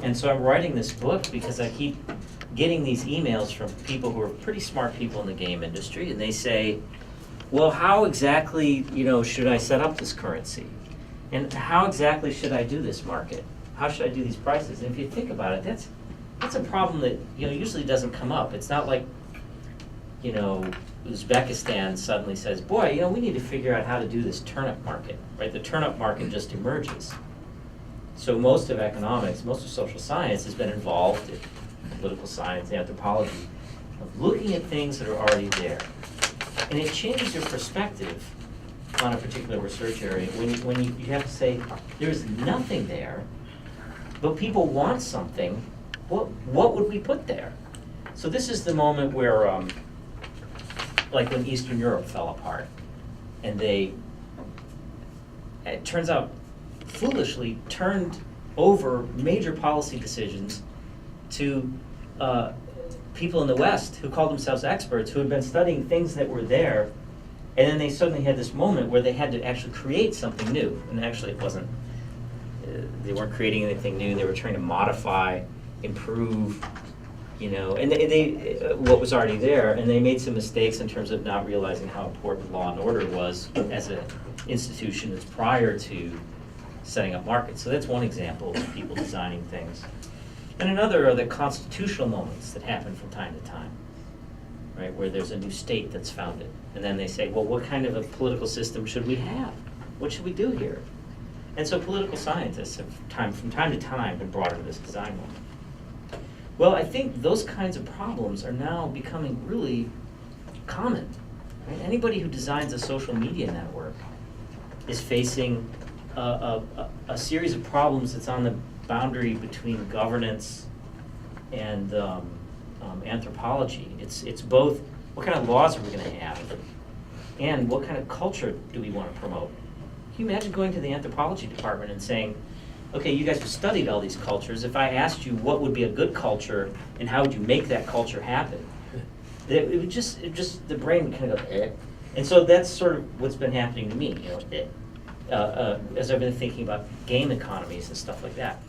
And so I'm writing this book because I keep getting these emails from people who are pretty smart people in the game industry, and they say, well, how exactly, should I set up this currency? And how exactly should I do this market? How should I do these prices? And if you think about it, that's a problem that, usually doesn't come up. It's not like, Uzbekistan suddenly says, boy, we need to figure out how to do this turnip market, right? The turnip market just emerges. So most of economics, most of social science has been involved in political science, anthropology, of looking at things that are already there. And it changes your perspective on a particular research area when you have to say, there's nothing there, but people want something, what would we put there? So this is the moment where, like when Eastern Europe fell apart, and it turns out, foolishly turned over major policy decisions to people in the West who called themselves experts, who had been studying things that were there, and then they suddenly had this moment where they had to actually create something new. And actually it wasn't, they weren't creating anything new, they were trying to modify, improve, and they what was already there, and they made some mistakes in terms of not realizing how important law and order was as an institution that's prior to setting up markets. So that's one example of people designing things. And another are the constitutional moments that happen from time to time, right, where there's a new state that's founded. And then they say, well, what kind of a political system should we have? What should we do here? And so political scientists have from time to time been brought into this design moment. Well, I think those kinds of problems are now becoming really common. Right? Anybody who designs a social media network is facing a series of problems that's on the boundary between governance and anthropology. It's both what kind of laws are we going to have and what kind of culture do we want to promote. Can you imagine going to the anthropology department and saying, okay, you guys have studied all these cultures. If I asked you what would be a good culture and how would you make that culture happen, it would just the brain would kind of go, eh. And so that's sort of what's been happening to me, as I've been thinking about game economies and stuff like that.